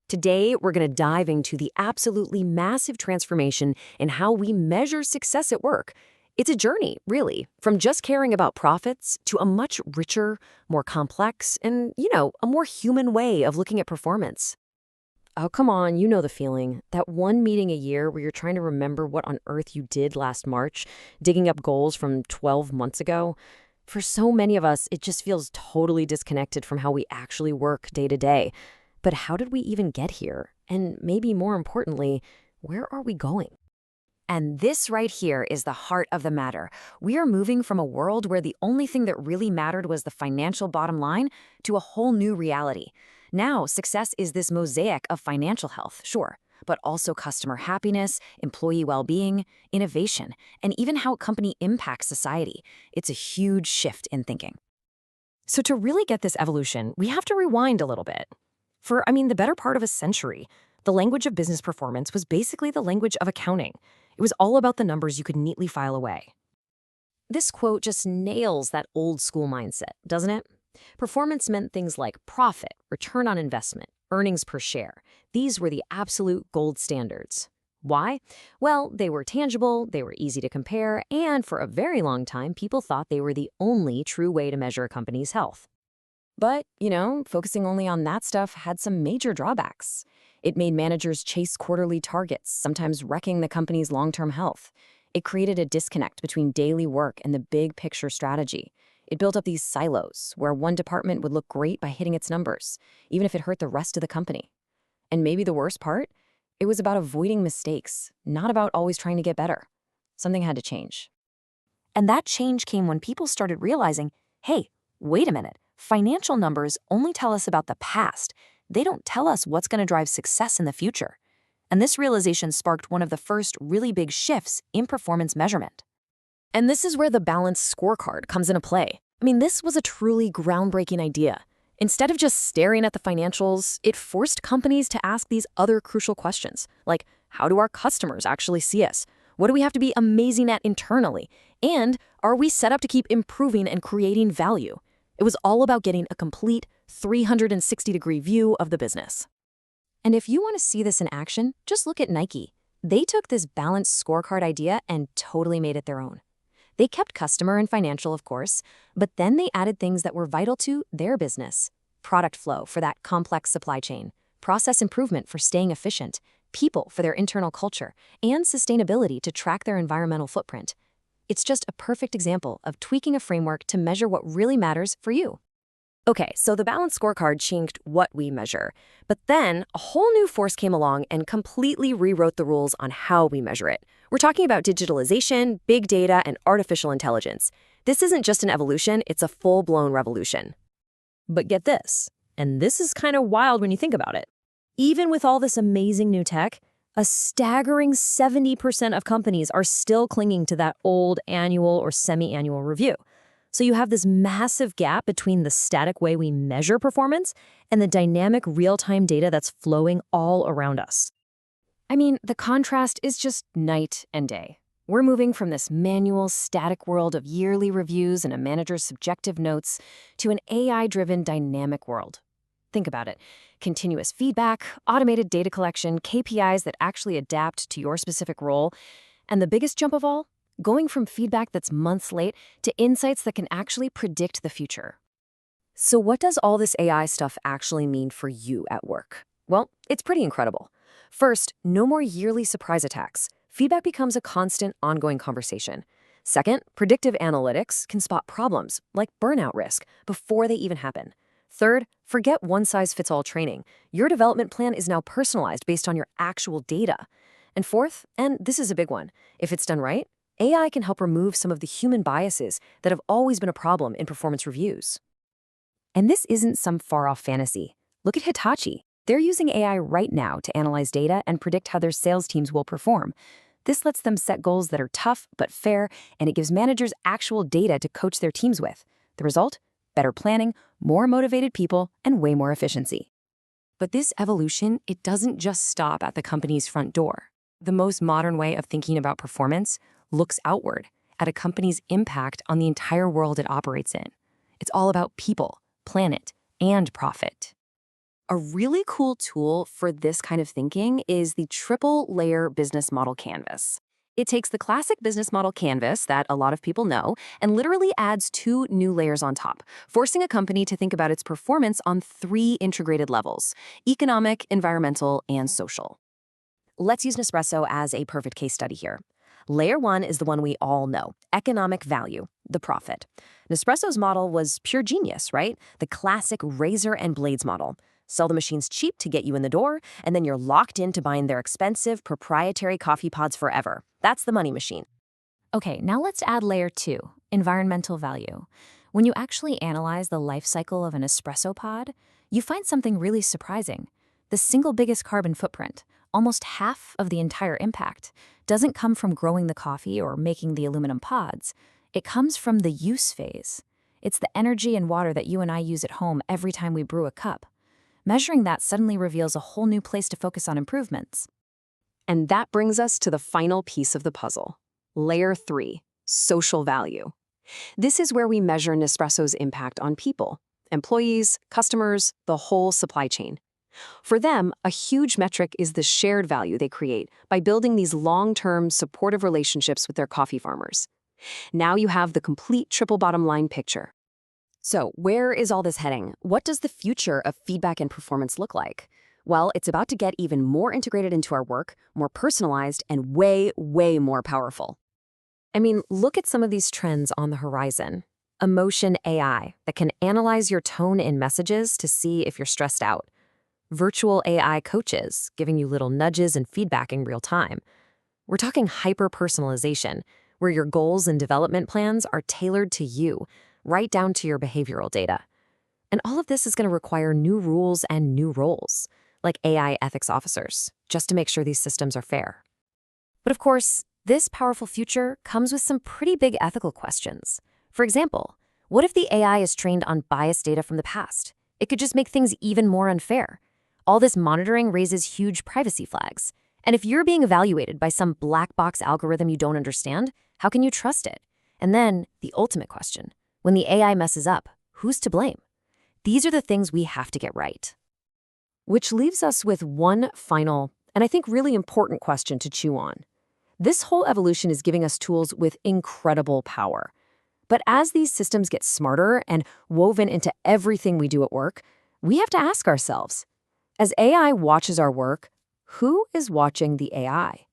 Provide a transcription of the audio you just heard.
Today, we're going to dive into the absolutely massive transformation in how we measure success at work. It's a journey, really, from just caring about profits to a much richer, more complex, and, a more human way of looking at performance. Oh, come on, you know the feeling. That one meeting a year where you're trying to remember what on earth you did last March, digging up goals from 12 months ago. For so many of us, it just feels totally disconnected from how we actually work day to day. But how did we even get here? And maybe more importantly, where are we going? And this right here is the heart of the matter. We are moving from a world where the only thing that really mattered was the financial bottom line to a whole new reality. Now, success is this mosaic of financial health, sure, but also customer happiness, employee well-being, innovation, and even how a company impacts society. It's a huge shift in thinking. So to really get this evolution, we have to rewind a little bit. For the better part of a century, the language of business performance was basically the language of accounting. It was all about the numbers you could neatly file away. This quote just nails that old school mindset, doesn't it? Performance meant things like profit, return on investment, earnings per share. These were the absolute gold standards. Why? Well, they were tangible, they were easy to compare, and for a very long time, people thought they were the only true way to measure a company's health. But, focusing only on that stuff had some major drawbacks. It made managers chase quarterly targets, sometimes wrecking the company's long-term health. It created a disconnect between daily work and the big picture strategy. It built up these silos where one department would look great by hitting its numbers, even if it hurt the rest of the company. And maybe the worst part? It was about avoiding mistakes, not about always trying to get better. Something had to change. And that change came when people started realizing, hey, wait a minute, financial numbers only tell us about the past. They don't tell us what's going to drive success in the future. And this realization sparked one of the first really big shifts in performance measurement. And this is where the balanced scorecard comes into play. This was a truly groundbreaking idea. Instead of just staring at the financials, it forced companies to ask these other crucial questions, like how do our customers actually see us? What do we have to be amazing at internally? And are we set up to keep improving and creating value? It was all about getting a complete 360-degree view of the business. And if you want to see this in action, just look at Nike. They took this balanced scorecard idea and totally made it their own. They kept customer and financial, of course, but then they added things that were vital to their business. Product flow for that complex supply chain, process improvement for staying efficient, people for their internal culture, and sustainability to track their environmental footprint. It's just a perfect example of tweaking a framework to measure what really matters for you. Okay, so the balanced scorecard changed what we measure. But then a whole new force came along and completely rewrote the rules on how we measure it. We're talking about digitalization, big data, and artificial intelligence. This isn't just an evolution, it's a full-blown revolution. But get this, and this is kind of wild when you think about it. Even with all this amazing new tech, a staggering 70% of companies are still clinging to that old annual or semi-annual review. So you have this massive gap between the static way we measure performance and the dynamic real-time data that's flowing all around us. The contrast is just night and day. We're moving from this manual, static world of yearly reviews and a manager's subjective notes to an AI-driven dynamic world. Think about it. Continuous feedback, automated data collection, KPIs that actually adapt to your specific role, and the biggest jump of all, going from feedback that's months late to insights that can actually predict the future. So what does all this AI stuff actually mean for you at work? Well, it's pretty incredible. First, no more yearly surprise attacks. Feedback becomes a constant, ongoing conversation. Second, predictive analytics can spot problems, like burnout risk, before they even happen. Third, forget one-size-fits-all training. Your development plan is now personalized based on your actual data. And fourth, and this is a big one, if it's done right, AI can help remove some of the human biases that have always been a problem in performance reviews. And this isn't some far-off fantasy. Look at Hitachi. They're using AI right now to analyze data and predict how their sales teams will perform. This lets them set goals that are tough but fair, and it gives managers actual data to coach their teams with. The result? Better planning, more motivated people, and way more efficiency. But this evolution, it doesn't just stop at the company's front door. The most modern way of thinking about performance looks outward at a company's impact on the entire world it operates in. It's all about people, planet, and profit. A really cool tool for this kind of thinking is the triple layer business model canvas. It takes the classic business model canvas that a lot of people know and literally adds 2 new layers on top, forcing a company to think about its performance on 3 integrated levels: economic, environmental, and social. Let's use Nespresso as a perfect case study here. Layer 1 is the one we all know: economic value, the profit. Nespresso's model was pure genius, right? The classic razor and blades model. Sell the machines cheap to get you in the door, and then you're locked into buying their expensive proprietary coffee pods forever. That's the money machine. Okay, now let's add layer 2, environmental value. When you actually analyze the life cycle of an espresso pod, you find something really surprising. The single biggest carbon footprint, almost half of the entire impact, doesn't come from growing the coffee or making the aluminum pods. It comes from the use phase. It's the energy and water that you and I use at home every time we brew a cup. Measuring that suddenly reveals a whole new place to focus on improvements. And that brings us to the final piece of the puzzle. Layer 3, social value. This is where we measure Nespresso's impact on people, employees, customers, the whole supply chain. For them, a huge metric is the shared value they create by building these long-term, supportive relationships with their coffee farmers. Now you have the complete triple bottom line picture. So, where is all this heading? What does the future of feedback and performance look like? Well, it's about to get even more integrated into our work, more personalized, and way, way more powerful. I mean, look at some of these trends on the horizon. Emotion AI that can analyze your tone in messages to see if you're stressed out. Virtual AI coaches giving you little nudges and feedback in real time. We're talking hyper-personalization, where your goals and development plans are tailored to you, right down to your behavioral data. And all of this is going to require new rules and new roles, like AI ethics officers, just to make sure these systems are fair. But of course, this powerful future comes with some pretty big ethical questions. For example, what if the AI is trained on biased data from the past? It could just make things even more unfair. All this monitoring raises huge privacy flags. And if you're being evaluated by some black box algorithm you don't understand, how can you trust it? And then, the ultimate question: when the AI messes up, who's to blame? These are the things we have to get right. Which leaves us with one final, and I think really important question to chew on. This whole evolution is giving us tools with incredible power. But as these systems get smarter and woven into everything we do at work, we have to ask ourselves, as AI watches our work, who is watching the AI?